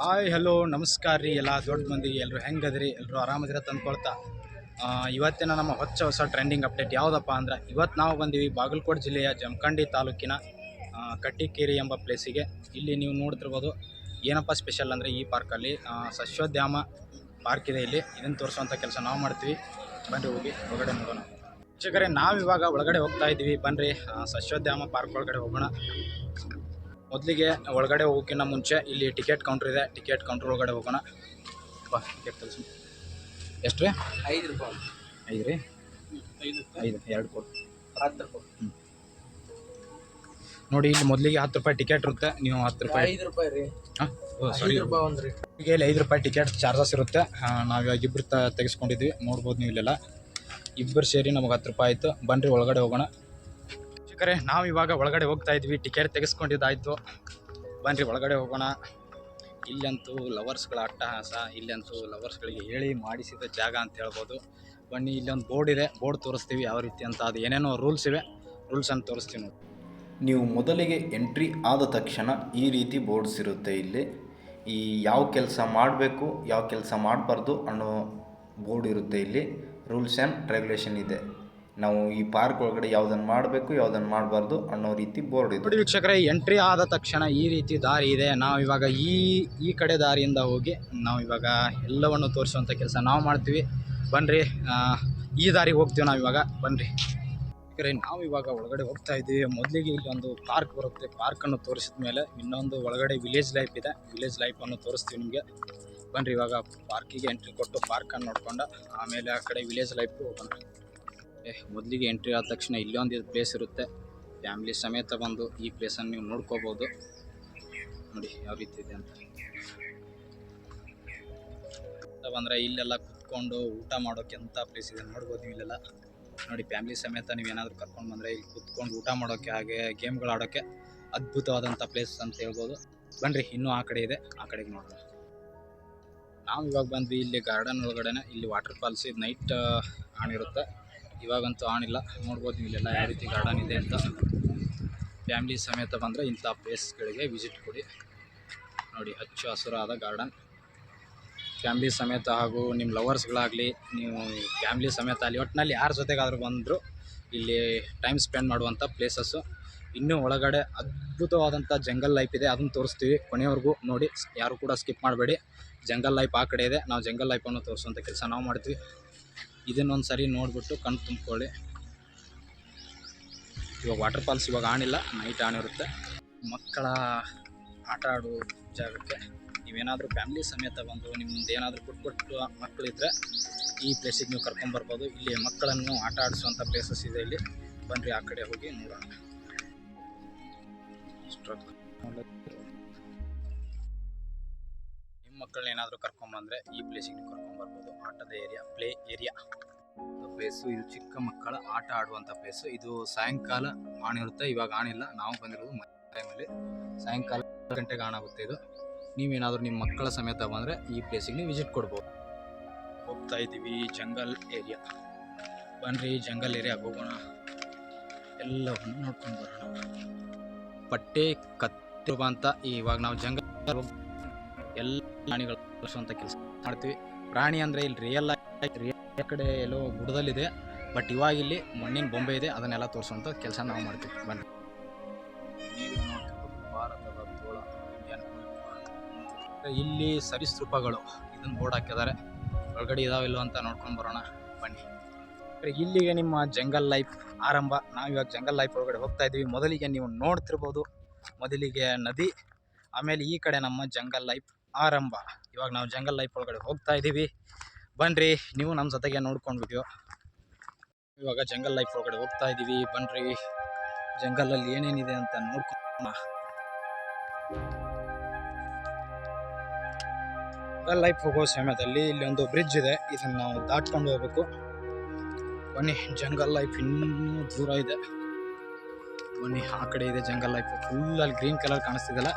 Hi hello ನಮಸ್ಕಾರ ರೀ ಎಲ್ಲ ದೊಡ್ಡ ಮಂದಿಗೆ ಎಲ್ಲರೂ ಹೆಂಗದ್ರಿ ಎಲ್ಲರೂ ಆರಾಮದಿರ ತಂದ್ಕೊಳ್ತಾ ಇವತ್ತಿನ ನಮ್ಮ ಹೊಸ ಟ್ರೆಂಡಿಂಗ್ ಅಪ್ಡೇಟ್ ಯಾವುದಪ್ಪ ಅಂದ್ರೆ ಇವತ್ತು ನಾವು ಬಂದೀವಿ ಬಾಗಲಕೋಟೆ ಜಿಲ್ಲೆಯ ಜಮಖಂಡಿ ತಾಲೂಕಿನ ಕಟ್ಟಿಕೇರಿ ಎಂಬ ಪ್ಲೇಸಿಗೆ. ಇಲ್ಲಿ ನೀವು ನೋಡ್ತಿರ್ಬೋದು ಏನಪ್ಪ ಸ್ಪೆಷಲ್ ಅಂದರೆ ಈ ಪಾರ್ಕಲ್ಲಿ ಸಸ್ಯೋದ್ಯಮ ಪಾರ್ಕ್ ಇದೆ. ಇಲ್ಲಿ ಇದನ್ನು ತೋರಿಸುವಂಥ ಕೆಲಸ ನಾವು ಮಾಡ್ತೀವಿ. ಬನ್ರಿ ಹೋಗಿ ಒಳಗಡೆ ನೋಡೋಣ. ವೀಕ್ಷಕರೇ, ನಾವಿವಾಗ ಒಳಗಡೆ ಹೋಗ್ತಾ ಇದ್ದೀವಿ. ಬನ್ರಿ ಸಸ್ಯೋದ್ಯಮ ಪಾರ್ಕ್ ಒಳಗಡೆ ಹೋಗೋಣ. ಮೊದಲಿಗೆ ಒಳಗಡೆ ಹೋಗೋಕ್ಕಿಂತ ಮುಂಚೆ ಇಲ್ಲಿ ಟಿಕೆಟ್ ಕೌಂಟ್ರ್ ಇದೆ. ಟಿಕೆಟ್ ಕೌಂಟ್ರ್ ಒಳಗಡೆ ಹೋಗೋಣ. ಬಾ ಟಿಕೆಟ್ ತರಿಸಿ. ಎಷ್ಟು ರೀ? 5 ರೂಪಾಯಿ. 5 ರೀ? 5 2 ಕೊಡು. 10 ರೂಪಾಯಿ. ನೋಡಿ, ಇಲ್ಲಿ ಮೊದಲಿಗೆ 10 ರೂಪಾಯಿ ಟಿಕೆಟ್ ಇರುತ್ತೆ. ನೀವು 10 ರೂಪಾಯಿ 5 ರೂಪಾಯಿ ರೀ. ಹಾಂ, ಸರಿ. 5 ರೂಪಾಯಿ ಒಂದ್ರಿ. ಈಗ ಇಲ್ಲಿ 5 ರೂಪಾಯಿ ಟಿಕೆಟ್ ಚಾರ್ಜಸ್ ಇರುತ್ತೆ. ನಾವು ಇವಾಗ ಇಬ್ಬರು ತೆಗೆಸ್ಕೊಂಡಿದ್ವಿ. ನೋಡ್ಬೋದು ನೀವು ಇಲ್ಲೆಲ್ಲ ಇಬ್ಬರು ಸೇರಿ ನಮಗೆ 10 ರೂಪಾಯಿ ಆಯಿತು. ಬನ್ನಿರಿ ಒಳಗಡೆ ಹೋಗೋಣ. ವೀಕ್ಷಕರೇ, ನಾವು ಇವಾಗ ಒಳಗಡೆ ಹೋಗ್ತಾ ಇದ್ವಿ. ಟಿಕೆಟ್ ತೆಗೆಸ್ಕೊಂಡಿದ್ದಾಯಿತು. ಬನ್ನಿರಿ ಒಳಗಡೆ ಹೋಗೋಣ. ಇಲ್ಲಂತೂ ಲವರ್ಸ್ಗಳ ಅಟ್ಟಹಾಸ. ಇಲ್ಲಂತೂ ಲವರ್ಸ್ಗಳಿಗೆ ಹೇಳಿ ಮಾಡಿಸಿದ ಜಾಗ ಅಂತ ಹೇಳ್ಬೋದು. ಬನ್ನಿ, ಇಲ್ಲೊಂದು ಬೋರ್ಡ್ ಇದೆ. ಬೋರ್ಡ್ ತೋರಿಸ್ತೀವಿ ಯಾವ ರೀತಿ ಅಂತ. ಅದು ಏನೇನೋ ರೂಲ್ಸ್ ಇವೆ, ರೂಲ್ಸನ್ನು ತೋರಿಸ್ತೀವಿ ನೋಡಿ. ನೀವು ಮೊದಲಿಗೆ ಎಂಟ್ರಿ ಆದ ತಕ್ಷಣ ಈ ರೀತಿ ಬೋರ್ಡ್ಸ್ ಇರುತ್ತೆ. ಇಲ್ಲಿ ಈ ಯಾವ ಕೆಲಸ ಮಾಡಬೇಕು, ಯಾವ ಕೆಲಸ ಮಾಡಬಾರ್ದು ಅನ್ನೋ ಬೋರ್ಡ್ ಇರುತ್ತೆ. ಇಲ್ಲಿ ರೂಲ್ಸ್ ಆ್ಯಂಡ್ ರೆಗ್ಯುಲೇಷನ್ ಇದೆ. ನಾವು ಈ ಪಾರ್ಕ್ ಒಳಗಡೆ ಯಾವುದನ್ನು ಮಾಡಬೇಕು, ಯಾವುದನ್ನು ಮಾಡಬಾರ್ದು ಅನ್ನೋ ರೀತಿ ಬೋರ್ಡ್ ಇದೆ. ನೋಡಿ ವೀಕ್ಷಕರೇ, ಎಂಟ್ರಿ ಆದ ತಕ್ಷಣ ಈ ರೀತಿ ದಾರಿ ಇದೆ. ನಾವು ಇವಾಗ ಈ ಕಡೆ ದಾರಿಯಿಂದ ಹೋಗಿ ನಾವು ಇವಾಗ ಎಲ್ಲವನ್ನು ತೋರಿಸುವಂಥ ಕೆಲಸ ನಾವು ಮಾಡ್ತೀವಿ. ಬನ್ನಿರಿ, ಈ ದಾರಿಗೆ ಹೋಗ್ತೀವಿ ನಾವು ಇವಾಗ. ಬನ್ನಿರಿ ನಾವು ಇವಾಗ ಒಳಗಡೆ ಹೋಗ್ತಾ ಇದ್ದೀವಿ. ಮೊದಲಿಗೆ ಇಲ್ಲಿ ಒಂದು ಪಾರ್ಕ್ ಬರುತ್ತೆ. ಪಾರ್ಕನ್ನು ತೋರಿಸಿದ ಮೇಲೆ ಇನ್ನೊಂದು ಒಳಗಡೆ ವಿಲೇಜ್ ಲೈಫ್ ಇದೆ. ವಿಲೇಜ್ ಲೈಫನ್ನು ತೋರಿಸ್ತೀವಿ ನಿಮಗೆ. ಬನ್ನಿರಿ, ಇವಾಗ ಪಾರ್ಕಿಗೆ ಎಂಟ್ರಿ ಕೊಟ್ಟು ಪಾರ್ಕನ್ನು ನೋಡ್ಕೊಂಡು ಆಮೇಲೆ ಆ ಕಡೆ ವಿಲೇಜ್ ಲೈಫು ಹೋಗೋಣ. ಮೊದಲಿಗೆ ಎಂಟ್ರಿ ಆದ ತಕ್ಷಣ ಇಲ್ಲೊಂದು ಪ್ಲೇಸ್ ಇರುತ್ತೆ. ಫ್ಯಾಮಿಲಿ ಸಮೇತ ಬಂದು ಈ ಪ್ಲೇಸನ್ನು ನೀವು ನೋಡ್ಕೋಬೋದು. ನೋಡಿ ಯಾವ ರೀತಿ ಇದೆ ಅಂತ. ಬಂದರೆ ಇಲ್ಲೆಲ್ಲ ಕುತ್ಕೊಂಡು ಊಟ ಮಾಡೋಕ್ಕೆ ಎಂಥ ಪ್ಲೇಸ್ ಇದೆ ನೋಡ್ಬೋದು ನೀವು. ಇಲ್ಲೆಲ್ಲ ನೋಡಿ, ಫ್ಯಾಮಿಲಿ ಸಮೇತ ನೀವೇನಾದರೂ ಕರ್ಕೊಂಡು ಬಂದರೆ ಇಲ್ಲಿ ಕುತ್ಕೊಂಡು ಊಟ ಮಾಡೋಕ್ಕೆ, ಹಾಗೆ ಗೇಮ್ಗಳು ಆಡೋಕ್ಕೆ ಅದ್ಭುತವಾದಂಥ ಪ್ಲೇಸ್ ಅಂತ ಹೇಳ್ಬೋದು. ಬನ್ನಿರಿ, ಇನ್ನೂ ಆ ಕಡೆ ಇದೆ, ಆ ಕಡೆಗೆ ನೋಡೋಣ. ನಾವು ಇವಾಗ ಬಂದ್ವಿ ಇಲ್ಲಿ ಗಾರ್ಡನ್ ಒಳಗಡೆನೆ. ಇಲ್ಲಿ ವಾಟರ್ ಫಾಲ್ಸ್ ಇದು ನೈಟ್ ಆನ್ ಇರುತ್ತೆ. ಇವಾಗಂತೂ ಆನ್ ಇಲ್ಲ. ನೋಡ್ಬೋದು ನೀವು ಇಲ್ಲೆಲ್ಲ ಯಾವ ರೀತಿ ಗಾರ್ಡನ್ ಇದೆ ಅಂತ. ಫ್ಯಾಮಿಲಿ ಸಮೇತ ಬಂದರೆ ಇಂಥ ಪ್ಲೇಸ್ಗಳಿಗೆ ವಿಸಿಟ್ ಕೊಡಿ. ನೋಡಿ, ಹಚ್ಚ ಹಸುರಾದ ಗಾರ್ಡನ್. ಫ್ಯಾಮಿಲಿ ಸಮೇತ ಹಾಗೂ ನಿಮ್ಮ ಲವರ್ಸ್ಗಳಾಗಲಿ, ನೀವು ಫ್ಯಾಮಿಲಿ ಸಮೇತ ಅಲ್ಲಿ ಒಟ್ಟಿನಲ್ಲಿ ಯಾರ ಜೊತೆಗಾದರೂ ಬಂದರೂ ಇಲ್ಲಿ ಟೈಮ್ ಸ್ಪೆಂಡ್ ಮಾಡುವಂಥ ಪ್ಲೇಸಸ್ಸು. ಇನ್ನೂ ಒಳಗಡೆ ಅದ್ಭುತವಾದಂಥ ಜಂಗಲ್ ಲೈಫ್ ಇದೆ. ಅದನ್ನು ತೋರಿಸ್ತೀವಿ. ಕೊನೆಯವರೆಗೂ ನೋಡಿ, ಯಾರು ಕೂಡ ಸ್ಕಿಪ್ ಮಾಡಬೇಡಿ. ಜಂಗಲ್ ಲೈಫ್ ಆ ಕಡೆ ಇದೆ. ನಾವು ಜಂಗಲ್ ಲೈಫನ್ನು ತೋರಿಸುವಂಥ ಕೆಲಸ ನಾವು ಮಾಡ್ತೀವಿ. ಇದನ್ನೊಂದು ಸರಿ ನೋಡಿಬಿಟ್ಟು ಕಣ್ಣು ತುಂಬಿಕೊಳ್ಳಿ. ಇವಾಗ ವಾಟರ್ ಫಾಲ್ಸ್ ಇವಾಗ ಆನಿಲ್ಲ, ನೈಟ್ ಆನ್ ಇರುತ್ತೆ. ಮಕ್ಕಳ ಆಟ ಆಡೋ ಜಾಗಕ್ಕೆ ನೀವೇನಾದರೂ ಫ್ಯಾಮಿಲಿ ಸಮೇತ ಬಂದು ನಿಮ್ಮದು ಏನಾದರೂ ಪುಟ್ಟ ಮಕ್ಕಳಿದ್ದರೆ ಈ ಪ್ಲೇಸಿಗೆ ನೀವು ಕರ್ಕೊಂಬರ್ಬೋದು. ಇಲ್ಲಿ ಮಕ್ಕಳನ್ನು ಆಟ ಆಡಿಸುವಂಥ ಪ್ಲೇಸಸ್ ಇದೆ. ಇಲ್ಲಿ ಬನ್ನಿರಿ, ಆ ಕಡೆ ಹೋಗಿ ನೋಡೋಣ. ನಿಮ್ಮ ಮಕ್ಕಳನ್ನ ಏನಾದರೂ ಕರ್ಕೊಂಬಂದರೆ ಈ ಪ್ಲೇಸಿಗೆ ನೀವು ಕರ್ಕೊಂಬರ್ಬೋದು. ಆಟದ ಏರಿಯಾ, ಪ್ಲೇ ಏರಿಯಾ ಪ್ಲೇಸು. ಇದು ಚಿಕ್ಕ ಮಕ್ಕಳ ಆಟ ಆಡುವಂಥ ಪ್ಲೇಸು. ಇದು ಸಾಯಂಕಾಲ ಆನ್ ಇರುತ್ತೆ. ಇವಾಗ ಆನಿಲ್ಲ. ನಾವು ಬಂದಿರೋದು ಟೈಮಲ್ಲಿ ಸಾಯಂಕಾಲ 6 ಗಂಟೆಗೆ ಆನ್ ಆಗುತ್ತೆ ಇದು. ನೀವೇನಾದರೂ ನಿಮ್ಮ ಮಕ್ಕಳ ಸಮೇತ ಬಂದರೆ ಈ ಪ್ಲೇಸಿಗೆ ನೀವು ವಿಸಿಟ್ ಕೊಡ್ಬೋದು. ಹೋಗ್ತಾ ಇದ್ದೀವಿ ಜಂಗಲ್ ಏರಿಯಾ. ಬನ್ನಿರಿ, ಜಂಗಲ್ ಏರಿಯಾಗೆ ಹೋಗೋಣ. ಎಲ್ಲವನ್ನು ನೋಡ್ಕೊಂಡು ಬರೋಣ. ಪಟ್ಟೆ ಕತ್ತಿರುವ ಅಂತ ಇವಾಗ ನಾವು ಜಂಗಲ್ ಎಲ್ಲ ಪ್ರಾಣಿಗಳು ತೋರಿಸುವಂಥ ಕೆಲಸ ಮಾಡ್ತೀವಿ. ಪ್ರಾಣಿ ಅಂದರೆ ಇಲ್ಲಿ ರಿಯಲ್ ಕಡೆ ಎಲ್ಲೋ ಗುಡ್ಡದಲ್ಲಿದೆ, ಬಟ್ ಇವಾಗ ಇಲ್ಲಿ ಮಣ್ಣಿನ ಬೊಂಬೆ ಇದೆ. ಅದನ್ನೆಲ್ಲ ತೋರಿಸುವಂಥ ಕೆಲಸ ನಾವು ಮಾಡ್ತೀವಿ. ಬನ್ನಿ, ನೀವು ನೋಡ್ತಿರ್ಬೋದು ಭಾರತದ ತೋಳ ಇಂಡಿಯನ್. ಇಲ್ಲಿ ಸರೀಸೃಪಗಳು ಇದನ್ನು ಬೋರ್ಡ್ ಹಾಕಿದ್ದಾರೆ. ಒಳಗಡೆ ಇದಾವಿಲ್ಲ ಅಂತ ನೋಡ್ಕೊಂಡು ಬರೋಣ. ಬನ್ನಿ, ಇಲ್ಲಿಗೆ ನಿಮ್ಮ ಜಂಗಲ್ ಲೈಫ್ ಆರಂಭ. ನಾವಿವಾಗ ಜಂಗಲ್ ಲೈಫ್ ಒಳಗಡೆ ಹೋಗ್ತಾ ಇದ್ದೀವಿ. ಮೊದಲಿಗೆ ನೀವು ನೋಡ್ತಿರ್ಬೋದು, ಮೊದಲಿಗೆ ನದಿ, ಆಮೇಲೆ ಈ ಕಡೆ ನಮ್ಮ ಜಂಗಲ್ ಲೈಫ್ ಆರಂಭ. ಇವಾಗ ನಾವು ಜಂಗಲ್ ಲೈಫ್ ಒಳಗಡೆ ಹೋಗ್ತಾ ಇದ್ದೀವಿ. ಬನ್ನಿರಿ, ನೀವು ನಮ್ಮ ಜೊತೆಗೆ ನೋಡ್ಕೊಂಡು ವಿಡಿಯೋ. ಇವಾಗ ಜಂಗಲ್ ಲೈಫ್ ಒಳಗಡೆ ಹೋಗ್ತಾ ಇದ್ದೀವಿ. ಬನ್ನಿರಿ, ಜಂಗಲಲ್ಲಿ ಏನೇನಿದೆ ಅಂತ ನೋಡ್ಕೊಳ್ಳೋಣ. ಜಂಗಲ್ ಲೈಫ್ ಹೋಗೋ ಸಮಯದಲ್ಲಿ ಇಲ್ಲಿ ಒಂದು ಬ್ರಿಡ್ಜ್ ಇದೆ. ಇದನ್ನು ನಾವು ದಾಟ್ಕೊಂಡು ಹೋಗ್ಬೇಕು. ಬನ್ನಿ, ಜಂಗಲ್ ಲೈಫ್ ಇನ್ನೂ ದೂರ ಇದೆ. ಬನ್ನಿ, ಆ ಕಡೆ ಇದೆ ಜಂಗಲ್ ಲೈಫ್. ಫುಲ್ಲಲ್ಲಿ ಗ್ರೀನ್ ಕಲರ್ ಕಾಣಿಸ್ತಿದೆಯಲ್ಲ,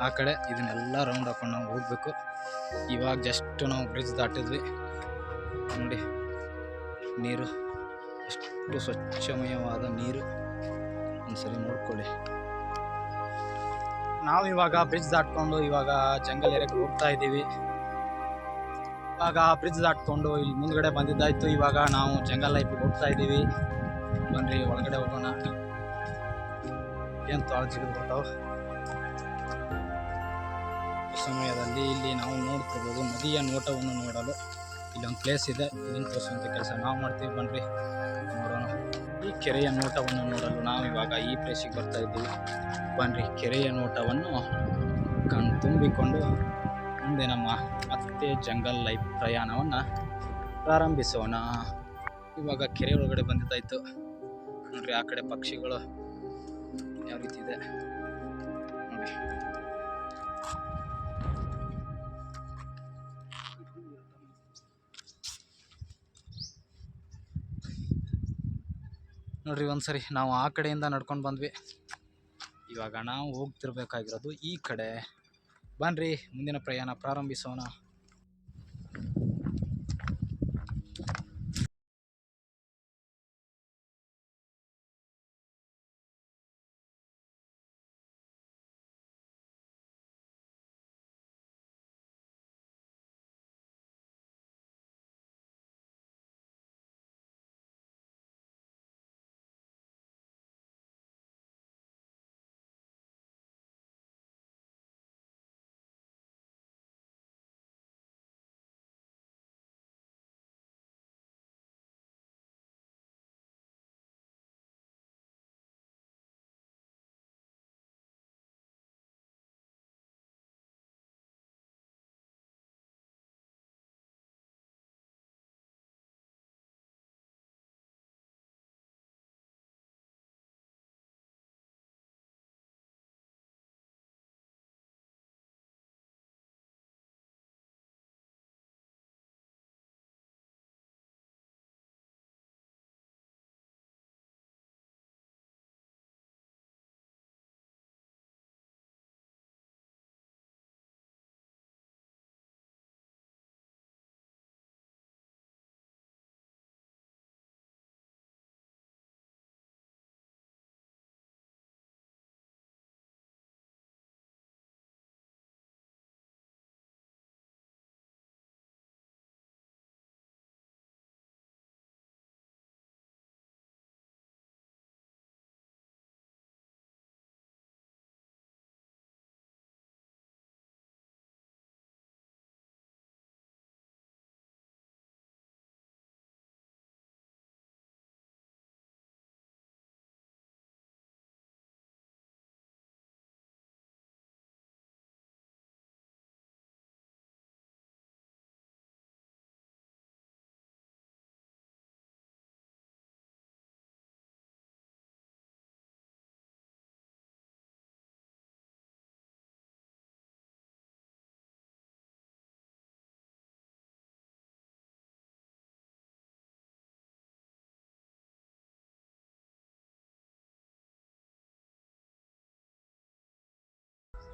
ಆ ಕಡೆ. ಇದನ್ನೆಲ್ಲ ರೌಂಡ್ ಹಾಕೊಂಡು ನಾವು ಹೋಗಬೇಕು. ಇವಾಗ ಜಸ್ಟ್ ನಾವು ಬ್ರಿಡ್ಜ್ ದಾಟಿದ್ವಿ. ನೋಡಿ, ನೀರು ಎಷ್ಟು ಸ್ವಚ್ಛಮಯವಾದ ನೀರು. ಒಂದ್ಸರಿ ನೋಡ್ಕೊಳ್ಳಿ. ನಾವು ಇವಾಗ ಬ್ರಿಡ್ಜ್ ದಾಟ್ಕೊಂಡು ಇವಾಗ ಜಂಗಲ್ ಏರಿಯಾಕ್ಕೆ ಹೋಗ್ತಾ ಇದ್ದೀವಿ. ಇವಾಗ ಬ್ರಿಡ್ಜ್ ದಾಟ್ಕೊಂಡು ಇಲ್ಲಿ ಮುಂದ್ಗಡೆ ಬಂದಿದ್ದಾಯ್ತು. ಇವಾಗ ನಾವು ಜಂಗಲ್ ಲೈಫಿಗೆ ಹೋಗ್ತಾ ಇದ್ದೀವಿ. ಬನ್ರಿ ಒಳಗಡೆ ಹೋಗೋಣ. ಏನು ತಾಳು ಜಿಗಿದು ಬರ್ತಾವ ಸಮಯದಲ್ಲಿ ಇಲ್ಲಿ ನಾವು ನೋಡ್ತಿರ್ಬೋದು ನದಿಯ ನೋಟವನ್ನು ನೋಡಲು ಇಲ್ಲೊಂದು ಪ್ಲೇಸ್ ಇದೆ. ಇದನ್ನು ತೋರಿಸುವಂಥ ಕೆಲಸ ನಾವು ಮಾಡ್ತೀವಿ. ಬನ್ರಿ ನೋಡೋಣ. ಈ ಕೆರೆಯ ನೋಟವನ್ನು ನೋಡಲು ನಾವು ಇವಾಗ ಈ ಪ್ಲೇಸಿಗೆ ಬರ್ತಾ ಇದ್ದೀವಿ. ಬನ್ರಿ ಕೆರೆಯ ನೋಟವನ್ನು ತುಂಬಿಕೊಂಡು ಮುಂದೆ ನಮ್ಮ ಮತ್ತೆ ಜಂಗಲ್ ಲೈಫ್ ಪ್ರಯಾಣವನ್ನು ಪ್ರಾರಂಭಿಸೋಣ. ಇವಾಗ ಕೆರೆ ಒಳಗಡೆ ಬಂದಿದ್ದಾಯ್ತು. ನೋಡ್ರಿ ಆ ಕಡೆ ಪಕ್ಷಿಗಳು ಯಾವ ರೀತಿ ಇದೆ ನೋಡಿ. ನೋಡ್ರಿ ಒಂದ್ಸರಿ ನಾವು ಆ ಕಡೆಯಿಂದ ನಡ್ಕೊಂಡು ಬಂದ್ವಿ. ಇವಾಗ ನಾವು ಹೋಗ್ತಿರ್ಬೇಕಾಗಿರೋದು ಈ ಕಡೆ. ಬನ್ರಿ ಮುಂದಿನ ಪ್ರಯಾಣ ಪ್ರಾರಂಭಿಸೋಣ.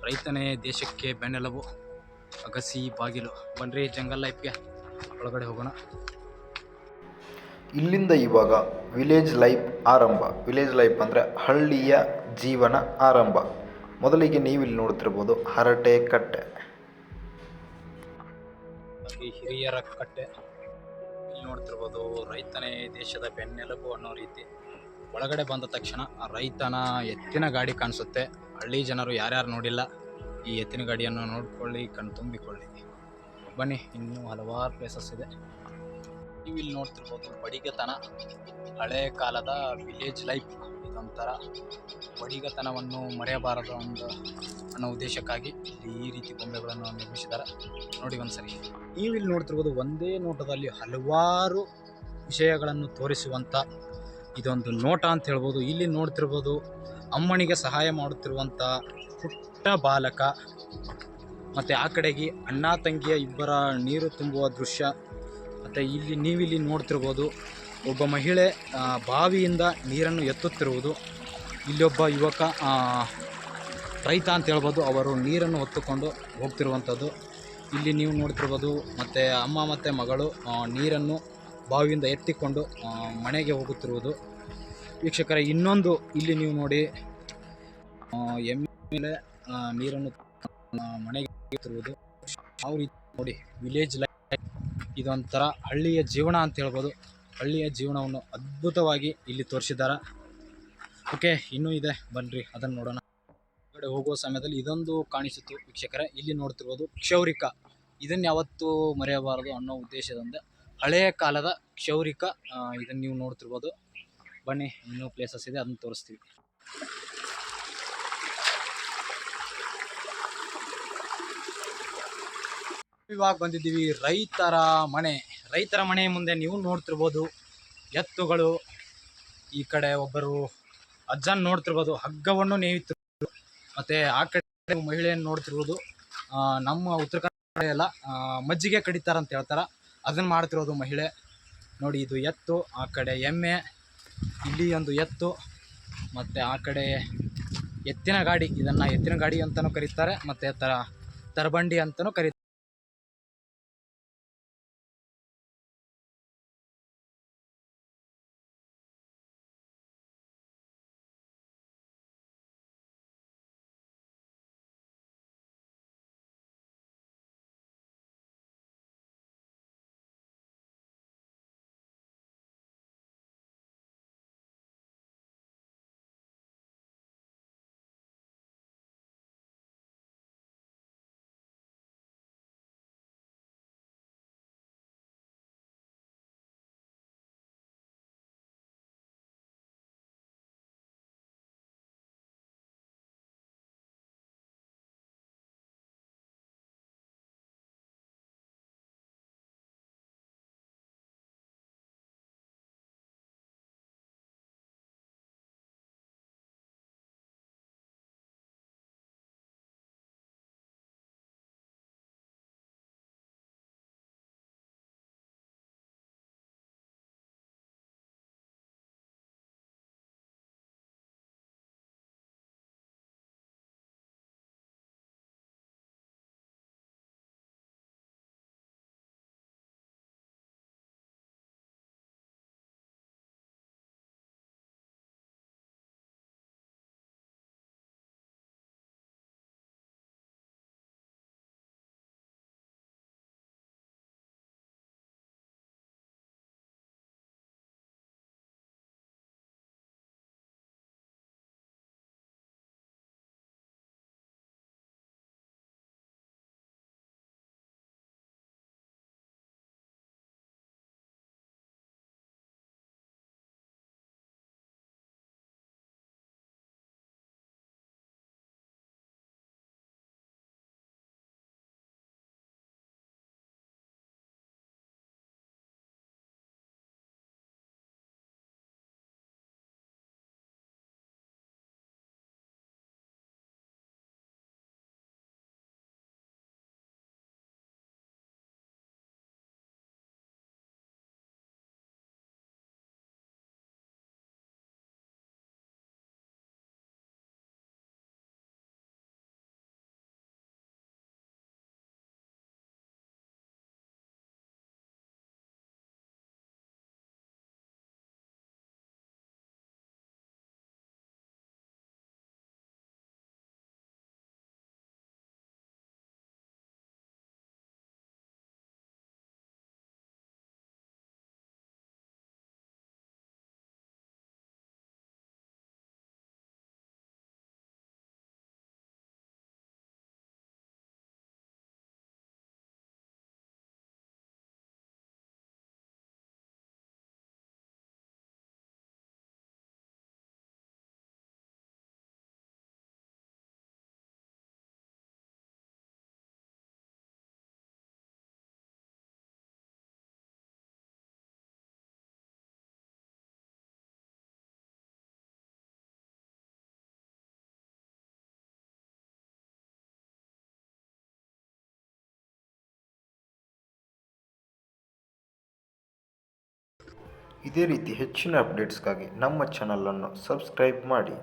ರೈತನೇ ದೇಶಕ್ಕೆ ಬೆನ್ನೆಲುಬು, ಅಗಸಿ ಬಾಗಿಲು. ಬನ್ರಿ ಜಂಗಲ್ ಲೈಫ್ಗೆ ಒಳಗಡೆ ಹೋಗೋಣ. ಇಲ್ಲಿಂದ ಇವಾಗ ವಿಲೇಜ್ ಲೈಫ್ ಆರಂಭ. ವಿಲೇಜ್ ಲೈಫ್ ಅಂದರೆ ಹಳ್ಳಿಯ ಜೀವನ ಆರಂಭ. ಮೊದಲಿಗೆ ನೀವಿಲ್ಲಿ ನೋಡ್ತಿರ್ಬೋದು ಹರಟೆ ಕಟ್ಟೆ, ಹಿರಿಯರ ಕಟ್ಟೆ. ಇಲ್ಲಿ ನೋಡ್ತಿರ್ಬೋದು ರೈತನೇ ದೇಶದ ಬೆನ್ನೆಲುಬು ಅನ್ನೋ ರೀತಿ. ಒಳಗಡೆ ಬಂದ ತಕ್ಷಣ ರೈತನ ಎತ್ತಿನ ಗಾಡಿ ಕಾಣಿಸುತ್ತೆ. ಹಳ್ಳಿ ಜನರು ಯಾರ್ಯಾರು ನೋಡಿಲ್ಲ ಈ ಎತ್ತಿನ ಗಾಡಿಯನ್ನು ನೋಡ್ಕೊಳ್ಳಿ, ಕಣ್ಣು ತುಂಬಿಕೊಳ್ಳಿ. ಬನ್ನಿ, ಇನ್ನೂ ಹಲವಾರು ಪ್ಲೇಸಸ್ ಇದೆ. ನೀವು ಇಲ್ಲಿ ನೋಡ್ತಿರ್ಬೋದು ಬಡಿಗತನ, ಹಳೆ ಕಾಲದ ವಿಲೇಜ್ ಲೈಫ್. ಇದೊಂಥರ ಬಡಿಗತನವನ್ನು ಮರೆಯಬಾರದು ಅನ್ನೋ ಉದ್ದೇಶಕ್ಕಾಗಿ ಈ ರೀತಿ ಗೊಂಬೆಗಳನ್ನು ನಿರ್ಮಿಸಿದ್ದಾರೆ. ನೋಡಿ ಒಂದ್ಸರಿ. ನೀವು ಇಲ್ಲಿ ನೋಡ್ತಿರ್ಬೋದು ಒಂದೇ ನೋಟದಲ್ಲಿ ಹಲವಾರು ವಿಷಯಗಳನ್ನು ತೋರಿಸುವಂಥ ಇದೊಂದು ನೋಟ ಅಂತ ಹೇಳ್ಬೋದು. ಇಲ್ಲಿ ನೋಡ್ತಿರ್ಬೋದು ಅಮ್ಮನಿಗೆ ಸಹಾಯ ಮಾಡುತ್ತಿರುವಂಥ ಪುಟ್ಟ ಬಾಲಕ, ಮತ್ತು ಆ ಕಡೆಗೆ ಅಣ್ಣ ತಂಗಿಯ ಇಬ್ಬರ ನೀರು ತುಂಬುವ ದೃಶ್ಯ. ಮತ್ತು ನೀವಿಲ್ಲಿ ನೋಡ್ತಿರ್ಬೋದು ಒಬ್ಬ ಮಹಿಳೆ ಬಾವಿಯಿಂದ ನೀರನ್ನು ಎತ್ತುತ್ತಿರುವುದು. ಇಲ್ಲೊಬ್ಬ ಯುವಕ ರೈತ ಅಂತ ಹೇಳ್ಬೋದು, ಅವರು ನೀರನ್ನು ಹೊತ್ತುಕೊಂಡು ಹೋಗ್ತಿರುವಂಥದ್ದು. ಇಲ್ಲಿ ನೀವು ನೋಡ್ತಿರ್ಬೋದು ಮತ್ತು ಅಮ್ಮ ಮತ್ತು ಮಗಳು ನೀರನ್ನು ಬಾವಿಯಿಂದ ಎತ್ತಿಕೊಂಡು ಮನೆಗೆ ಹೋಗುತ್ತಿರುವುದು. ವೀಕ್ಷಕರೇ, ಇನ್ನೊಂದು ಇಲ್ಲಿ ನೀವು ನೋಡಿ ಎಮ್ಮೆ ಮೇಲೆ ನೀರನ್ನು ಮನೆಗೆ ತರುವುದು. ಯಾವ ರೀತಿ ನೋಡಿ, ವಿಲೇಜ್ ಲೈಫ್ ಇದೊಂಥರ ಹಳ್ಳಿಯ ಜೀವನ ಅಂತ ಹೇಳ್ಬೋದು. ಹಳ್ಳಿಯ ಜೀವನವನ್ನು ಅದ್ಭುತವಾಗಿ ಇಲ್ಲಿ ತೋರಿಸಿದ್ದಾರೆ. ಓಕೆ, ಇನ್ನೂ ಇದೆ, ಬನ್ನಿರಿ ಅದನ್ನು ನೋಡೋಣ. ಕಡೆ ಹೋಗುವ ಸಮಯದಲ್ಲಿ ಇದೊಂದು ಕಾಣಿಸಿತು ವೀಕ್ಷಕರೇ, ಇಲ್ಲಿ ನೋಡ್ತಿರ್ಬೋದು ಕ್ಷೌರಿಕ. ಇದನ್ನು ಯಾವತ್ತೂ ಮರೆಯಬಾರದು ಅನ್ನೋ ಉದ್ದೇಶದಿಂದ ಹಳೆಯ ಕಾಲದ ಕ್ಷೌರಿಕ ಇದನ್ನು ನೀವು ನೋಡ್ತಿರ್ಬೋದು. ಬನ್ನಿ, ಇನ್ನೂ ಪ್ಲೇಸಸ್ ಇದೆ, ಅದನ್ನು ತೋರಿಸ್ತೀವಿ. ಇವಾಗ ಬಂದಿದ್ದೀವಿ ರೈತರ ಮನೆ ಮುಂದೆ. ನೀವು ನೋಡ್ತಿರ್ಬೋದು ಎತ್ತುಗಳು. ಈ ಕಡೆ ಒಬ್ಬರು ಅಜ್ಜನ್ ನೋಡ್ತಿರ್ಬೋದು ಹಗ್ಗವನ್ನು ನೇಯುತ್ತಿರ್ಬೋದು. ಮತ್ತು ಆ ಕಡೆ ಮಹಿಳೆಯನ್ನು ನೋಡ್ತಿರ್ಬೋದು. ನಮ್ಮ ಉತ್ತರ ಕನ್ನಡ ಎಲ್ಲ ಮಜ್ಜಿಗೆ ಕಡಿತಾರಂತ ಹೇಳ್ತಾರೆ, ಅದನ್ನು ಮಾಡ್ತಿರೋದು ಮಹಿಳೆ. ನೋಡಿ, ಇದು ಎತ್ತು, ಆ ಕಡೆ ಎಮ್ಮೆ, ಇಲ್ಲಿ ಒಂದು ಎತ್ತು, ಮತ್ತು ಆ ಕಡೆ ಎತ್ತಿನ ಗಾಡಿ. ಇದನ್ನು ಎತ್ತಿನ ಗಾಡಿ ಅಂತಲೂ ಕರೀತಾರೆ, ಮತ್ತು ತರಬಂಡಿ ಅಂತಲೂ ಕರೀತಾರೆ. ಇದೇ ರೀತಿ ಹೆಚ್ಚಿನ ಅಪ್ಡೇಟ್ಸ್ಗಾಗಿ ನಮ್ಮ ಚಾನಲನ್ನು ಸಬ್ಸ್ಕ್ರೈಬ್ ಮಾಡಿ.